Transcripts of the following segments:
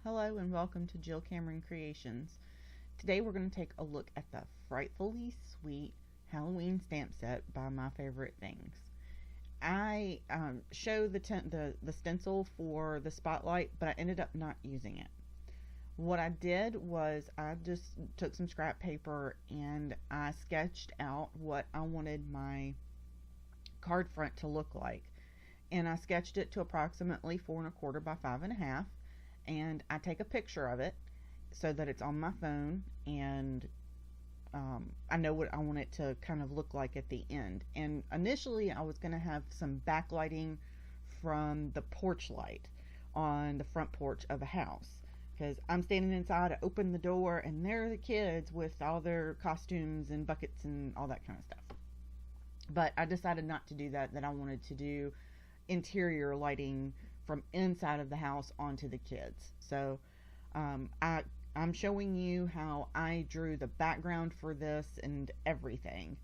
Hello and welcome to Jill Cameron Creations. Today we're going to take a look at the Frightfully Sweet Halloween stamp set by My Favorite Things. I show the stencil for the spotlight, but I ended up not using it. What I did was I just took some scrap paper and I sketched out what I wanted my card front to look like. And I sketched it to approximately 4¼ by 5½, and I take a picture of it so that it's on my phone, and I know what I want it to kind of look like at the end. And initially I was going to have some backlighting from the porch light on the front porch of a house, because I'm standing inside, I open the door, and there are the kids with all their costumes and buckets and all that kind of stuff. But I decided not to do that, that I wanted to do interior lighting from inside of the house onto the kids. So I'm showing you how I drew the background for this and everything.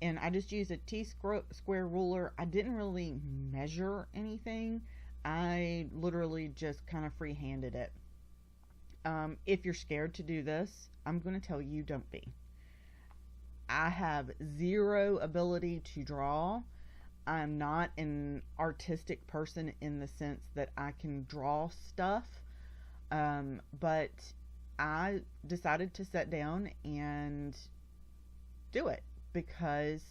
And I just used a T-square ruler. I didn't really measure anything. I literally just kind of free-handed it. If you're scared to do this, I'm going to tell you, don't be. I have zero ability to draw. I'm not an artistic person in the sense that I can draw stuff, but I decided to sit down and do it because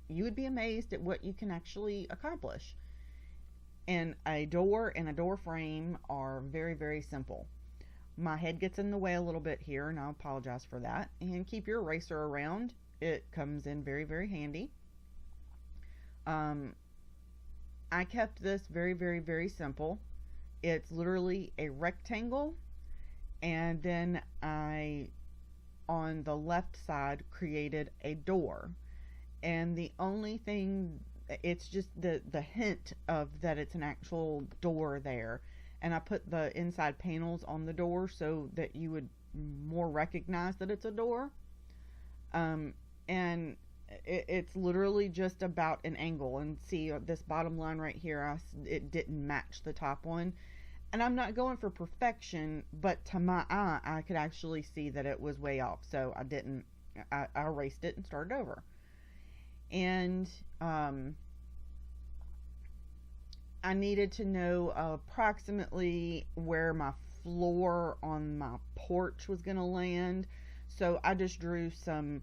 you would be amazed at what you can actually accomplish. And a door and a door frame are very, very simple. My head gets in the way a little bit here, and I apologize for that. And keep your eraser around. It comes in very, very handy. I kept this very, very, very simple. It's literally a rectangle, and then I, on the left side, created a door. And the only thing, it's just the hint of that it's an actual door there. And I put the inside panels on the door so that you would more recognize that it's a door. And it's literally just about an angle. And see this bottom line right here, it didn't match the top one. And I'm not going for perfection, but to my eye, I could actually see that it was way off. So I erased it and started over. And I needed to know approximately where my floor on my porch was going to land. So I just drew some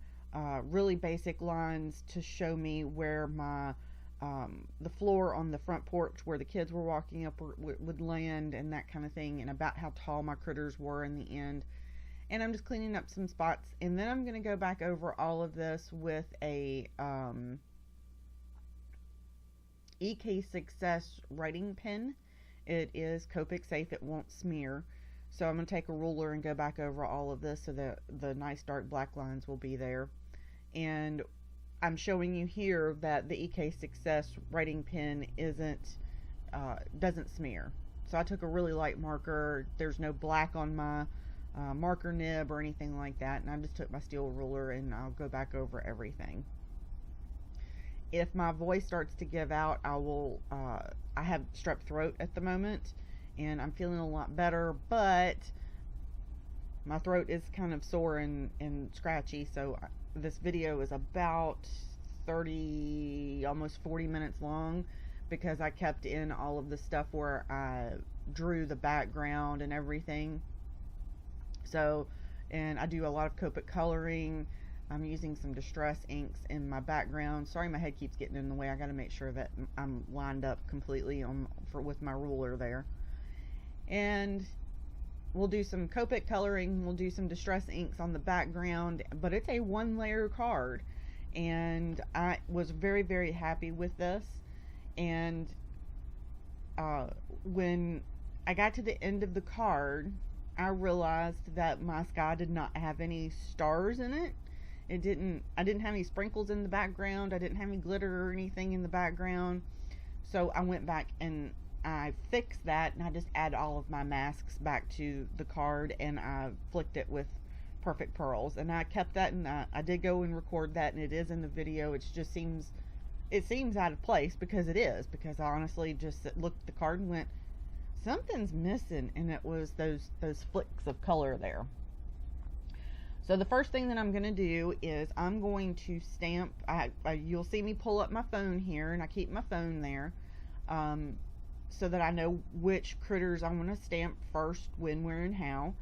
really basic lines to show me where my the floor on the front porch where the kids were walking up would land, and that kind of thing, and about how tall my critters were in the end. And I'm just cleaning up some spots, and then I'm going to go back over all of this with a EK Success writing pen. It is Copic safe, it won't smear. So I'm going to take a ruler and go back over all of this so that the nice dark black lines will be there. And I'm showing you here that the EK Success writing pen doesn't smear. So I took a really light marker. There's no black on my marker nib or anything like that. And I just took my steel ruler and I'll go back over everything. If my voice starts to give out, I have strep throat at the moment, and I'm feeling a lot better, but my throat is kind of sore and scratchy, so this video is about 30, almost 40 minutes long, because I kept in all of the stuff where I drew the background and everything. So, and I do a lot of Copic coloring. I'm using some distress inks in my background. Sorry, my head keeps getting in the way. I got to make sure that I'm lined up completely with my ruler there. And we'll do some Copic coloring. We'll do some distress inks on the background. But it's a 1-layer card, and I was very, very happy with this. And when I got to the end of the card, I realized that my sky did not have any stars in it. I didn't have any sprinkles in the background. I didn't have any glitter or anything in the background. So I went back and I fixed that, and I just add all of my masks back to the card, and I flicked it with Perfect Pearls. And I kept that, and I did go and record that, and it is in the video. It seems out of place, because it is, because I honestly just looked at the card and went, something's missing, and it was those flicks of color there. So the first thing that I'm going to do is I'm going to stamp. You'll see me pull up my phone here, and I keep my phone there so that I know which critters I want to stamp first, when, where, and how.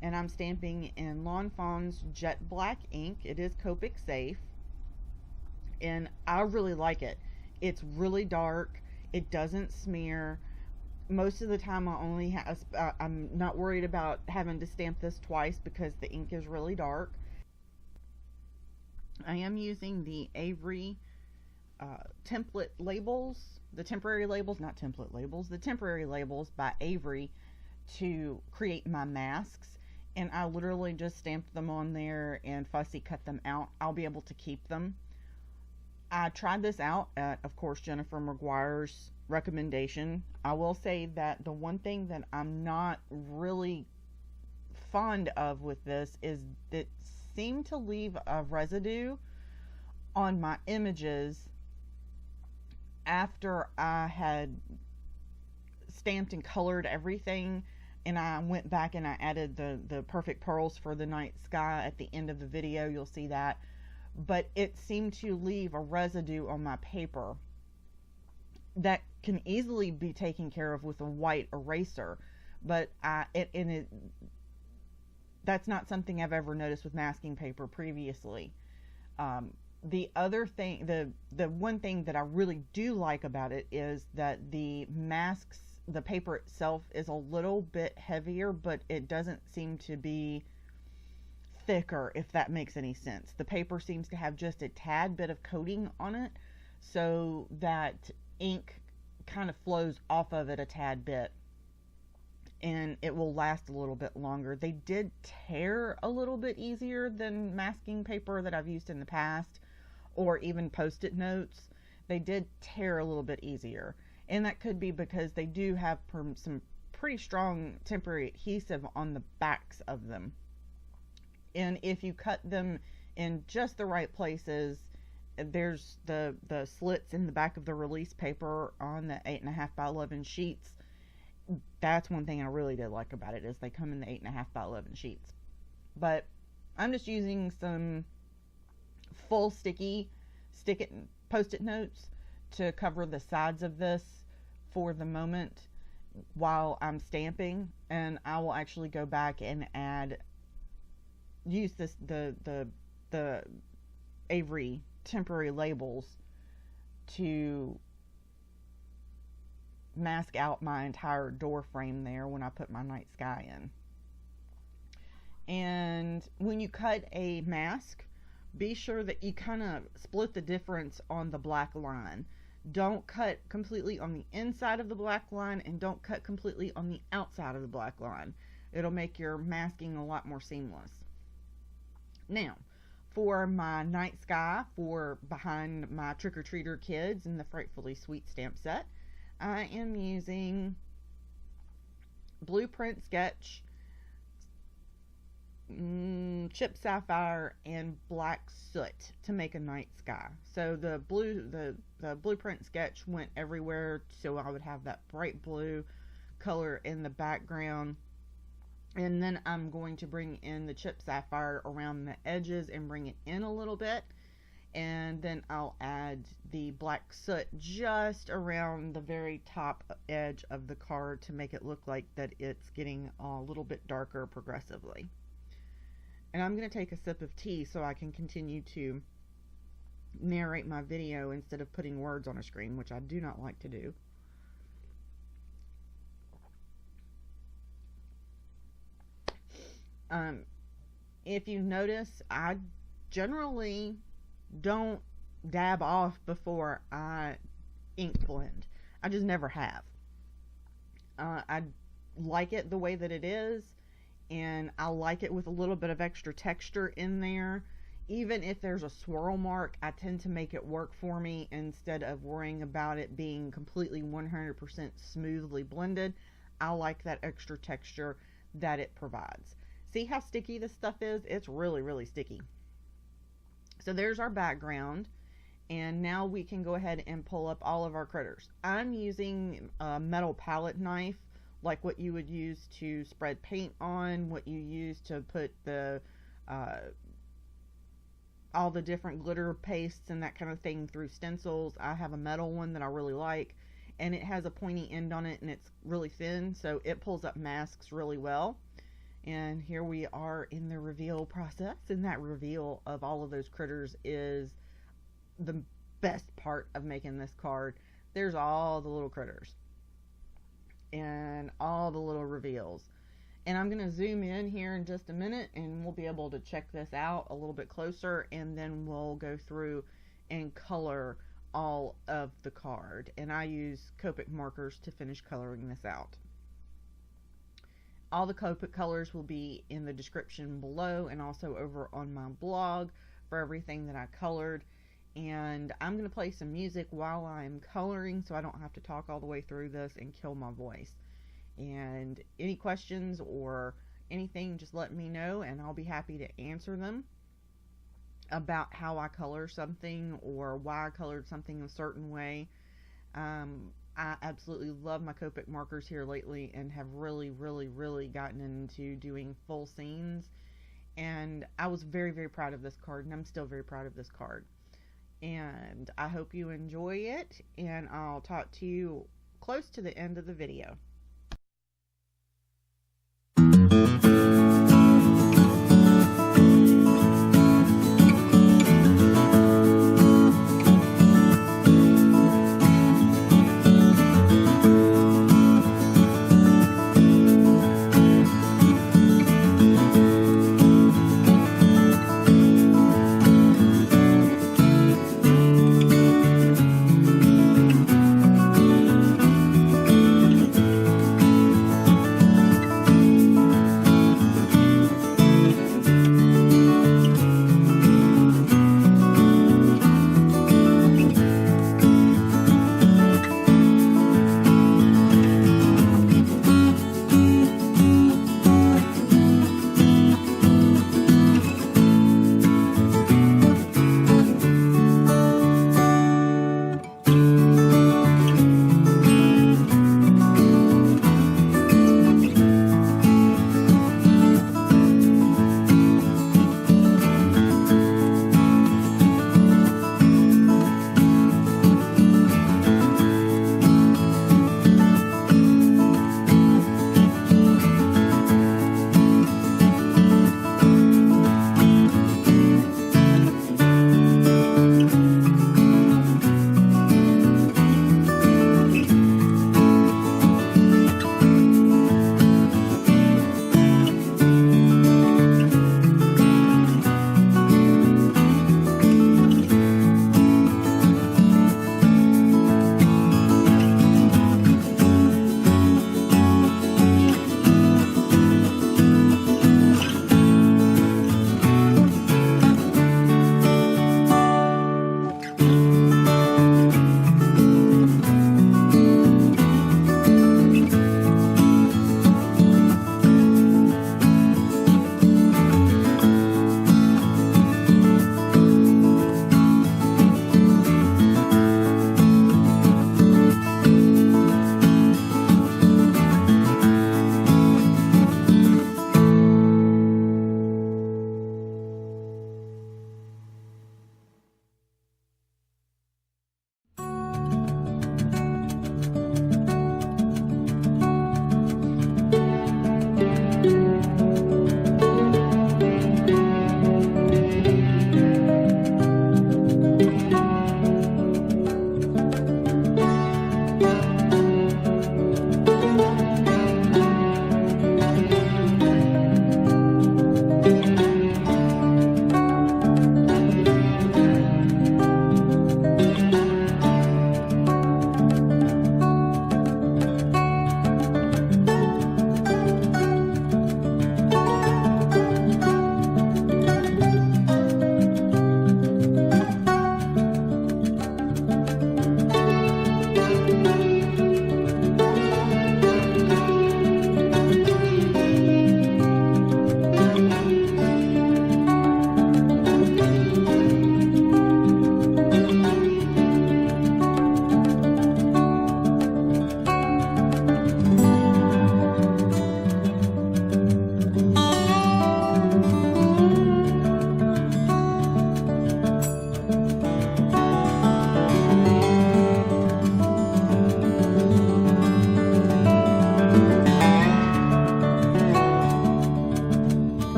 And I'm stamping in Lawn Fawn's Jet Black ink. It is Copic safe, and I really like it. It's really dark. It doesn't smear. Most of the time I'm not worried about having to stamp this twice because the ink is really dark. I am using the Avery template labels, the temporary labels by Avery to create my masks, and I literally just stamped them on there and fussy cut them out. I'll be able to keep them. I tried this out at, of course, Jennifer McGuire's recommendation. I will say that the one thing that I'm not really fond of with this is that it seemed to leave a residue on my images after I had stamped and colored everything, and I went back and I added the perfect pearls for the night sky at the end of the video. You'll see that. But it seemed to leave a residue on my paper that can easily be taken care of with a white eraser, but that's not something I've ever noticed with masking paper previously. The other thing, the one thing that I really do like about it is that the masks, the paper itself is a little bit heavier, but it doesn't seem to be thicker, if that makes any sense. The paper seems to have just a tad bit of coating on it, so that ink kind of flows off of it a tad bit, and it will last a little bit longer. They did tear a little bit easier than masking paper that I've used in the past, or even post-it notes. They did tear a little bit easier, and that could be because they do have some pretty strong temporary adhesive on the backs of them. And if you cut them in just the right places, there's the slits in the back of the release paper on the 8.5 by 11 sheets. That's one thing I really did like about it, is they come in the 8.5 by 11 sheets. But I'm just using some full sticky post-it notes to cover the sides of this for the moment while I'm stamping, and I will actually go back and use the Avery temporary labels to mask out my entire door frame there when I put my night sky in. And when you cut a mask, be sure that you kind of split the difference on the black line. Don't cut completely on the inside of the black line, and don't cut completely on the outside of the black line. It'll make your masking a lot more seamless. Now, for my night sky for behind my trick-or-treater kids in the Frightfully Sweet stamp set, I am using Blueprint Sketch, Chip Sapphire, and Black Soot to make a night sky. So the Blueprint Sketch went everywhere, so I would have that bright blue color in the background. And then I'm going to bring in the Chip Sapphire around the edges and bring it in a little bit. And then I'll add the Black Soot just around the very top edge of the card to make it look like that it's getting a little bit darker progressively. And I'm going to take a sip of tea so I can continue to narrate my video instead of putting words on a screen, which I do not like to do. If you notice, I generally don't dab off before I ink blend. I just never have. I like it the way that it is, and I like it with a little bit of extra texture in there. Even if there's a swirl mark, I tend to make it work for me instead of worrying about it being completely 100% smoothly blended. I like that extra texture that it provides. See how sticky this stuff is? It's really, really sticky. So there's our background, and now we can go ahead and pull up all of our critters. I'm using a metal palette knife like what you would use to spread paint on, what you use to put the all the different glitter pastes and that kind of thing through stencils. I have a metal one that I really like, and it has a pointy end on it, and it's really thin, so it pulls up masks really well. And here we are in the reveal process, and that reveal of all of those critters is the best part of making this card. There's all the little critters and all the little reveals. And I'm going to zoom in here in just a minute, and we'll be able to check this out a little bit closer, and then we'll go through and color all of the card. And I use Copic markers to finish coloring this out. All the Copic colors will be in the description below, and also over on my blog for everything that I colored. And I'm going to play some music while I'm coloring, so I don't have to talk all the way through this and kill my voice. And any questions or anything, just let me know, and I'll be happy to answer them about how I color something or why I colored something a certain way. I absolutely love my Copic markers here lately, and have really gotten into doing full scenes. And I was very proud of this card, and I'm still very proud of this card. And I hope you enjoy it, and I'll talk to you close to the end of the video.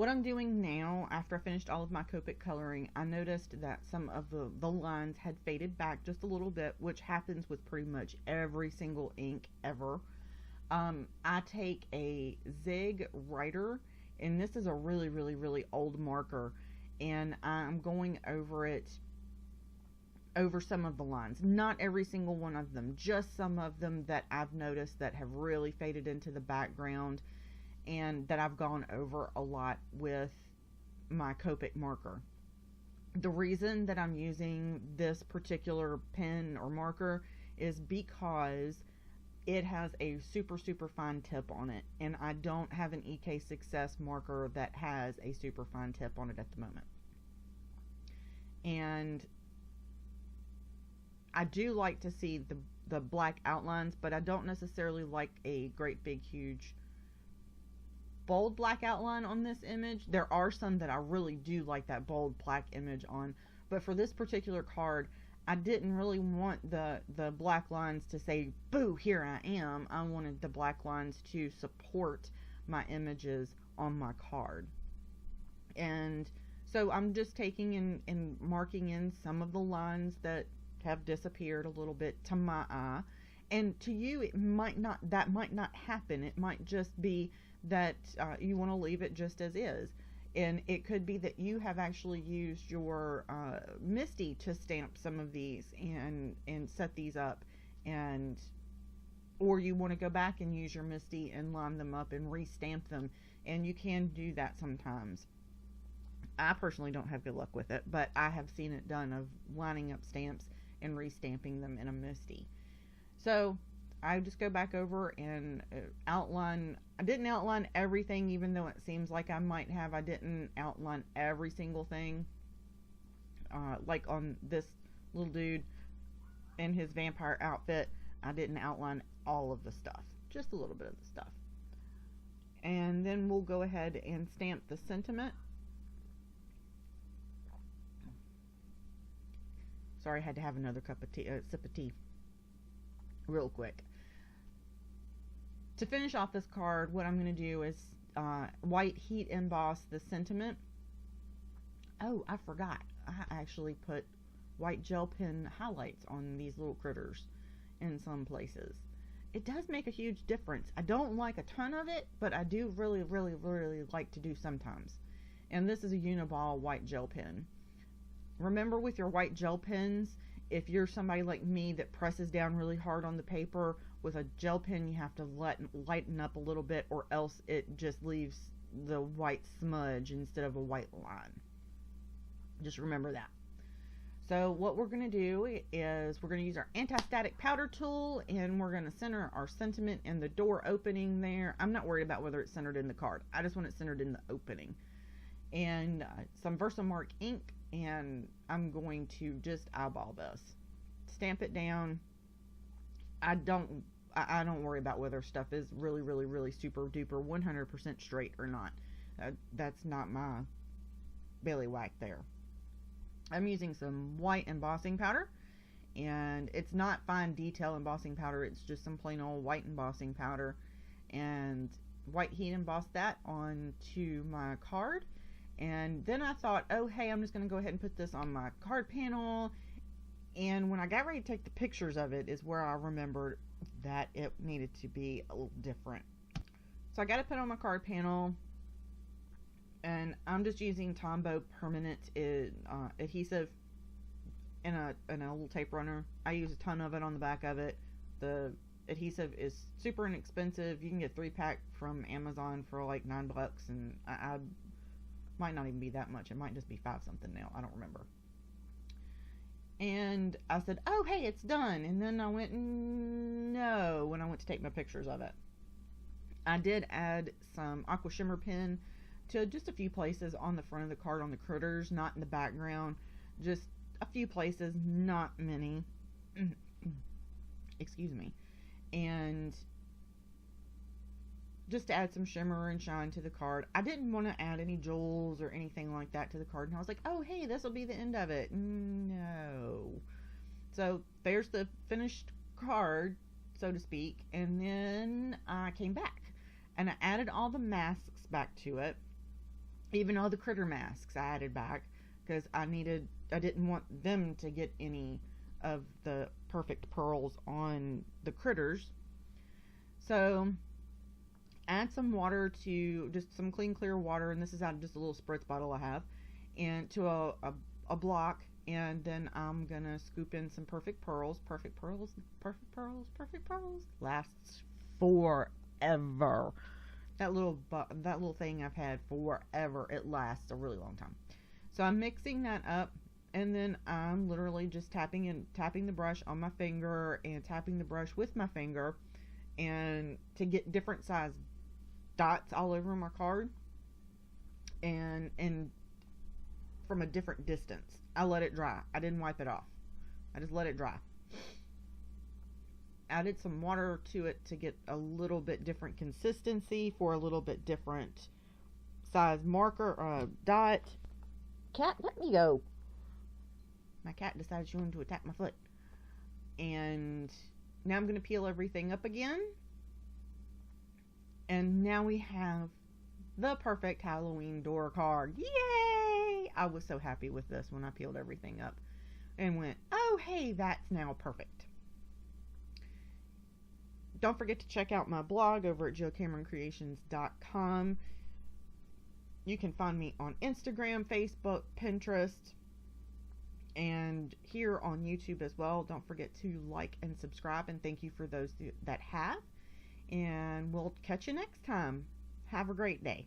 What I'm doing now, after I finished all of my Copic coloring, I noticed that some of the lines had faded back just a little bit, which happens with pretty much every single ink ever. I take a Zig Writer, and this is a really, really, really old marker, and I'm going over it, over some of the lines. Not every single one of them, just some of them that I've noticed that have really faded into the background, and that I've gone over a lot with my Copic marker. The reason that I'm using this particular pen or marker is because it has a super, super fine tip on it, and I don't have an EK Success marker that has a super fine tip on it at the moment. And I do like to see the black outlines, but I don't necessarily like a great big huge bold black outline on this image. There are some that I really do like that bold black image on, but for this particular card, I didn't really want the black lines to say, boo, here I am. I wanted the black lines to support my images on my card. And so I'm just taking and marking in some of the lines that have disappeared a little bit to my eye. And to you, it might not, that might not happen. It might just be that you want to leave it just as is. And it could be that you have actually used your Misty to stamp some of these and set these up, and or you want to go back and use your Misty and line them up and restamp them, and you can do that sometimes. I personally don't have good luck with it, but I have seen it done, of lining up stamps and restamping them in a Misty. So I just go back over and outline. I didn't outline everything, even though it seems like I might have. I didn't outline every single thing. Like on this little dude in his vampire outfit, I didn't outline all of the stuff, just a little bit of the stuff. And then we'll go ahead and stamp the sentiment. Sorry, I had to have another cup of tea, sip of tea real quick. To finish off this card, what I'm going to do is white heat emboss the sentiment. Oh, I forgot. I actually put white gel pen highlights on these little critters in some places. It does make a huge difference. I don't like a ton of it, but I do really, really, really like to do sometimes. And this is a Uniball white gel pen. Remember, with your white gel pens, if you're somebody like me that presses down really hard on the paper, with a gel pen you have to lighten up a little bit, or else it just leaves the white smudge instead of a white line. Just remember that. So what we're going to do is we're going to use our anti-static powder tool, and we're going to center our sentiment in the door opening there. I'm not worried about whether it's centered in the card. I just want it centered in the opening. And some Versamark ink, and I'm going to just eyeball this. Stamp it down. I don't worry about whether stuff is really, really, really super duper 100% straight or not. That's not my bailiwick there. I'm using some white embossing powder, and it's not fine detail embossing powder, it's just some plain old white embossing powder, and white heat emboss that onto my card. And then I thought, oh hey, I'm just going to go ahead and put this on my card panel. And when I got ready to take the pictures of it is where I remembered that it needed to be a little different. So I got to put it on my card panel, and I'm just using Tombow permanent adhesive in a little tape runner. I use a ton of it on the back of it. The adhesive is super inexpensive. You can get a 3-pack from Amazon for like $9, and I might not even be that much. It might just be 5 something now. I don't remember. And I said, oh hey, it's done. And then I went, no, when I went to take my pictures of it. I did add some aqua shimmer pen to just a few places on the front of the card on the critters, not in the background, just a few places, not many. Excuse me. And just to add some shimmer and shine to the card. I didn't want to add any jewels or anything like that to the card, and I was like, oh hey, this will be the end of it. No. So there's the finished card, so to speak, and then I came back and I added all the masks back to it. Even all the critter masks I added back because I didn't want them to get any of the perfect pearls on the critters. So add some water, to just some clean clear water, and this is out of just a little spritz bottle I have, and to a block, and then I'm gonna scoop in some perfect pearls. Perfect pearls, perfect pearls, perfect pearls lasts forever. That little thing I've had forever. It lasts a really long time. So I'm mixing that up, and then I'm literally just tapping the brush on my finger and tapping the brush with my finger, and to get different size dots all over my card, and from a different distance. I let it dry. I didn't wipe it off. I just let it dry. Added some water to it to get a little bit different consistency for a little bit different size marker dot. Cat, let me go. My cat decided she wanted to attack my foot. And now I'm going to peel everything up again. And now we have the perfect Halloween door card. Yay! I was so happy with this when I peeled everything up and went, oh, hey, that's now perfect. Don't forget to check out my blog over at jocameroncreations.com. You can find me on Instagram, Facebook, Pinterest, and here on YouTube as well. Don't forget to like and subscribe, and thank you for those that have. And we'll catch you next time. Have a great day.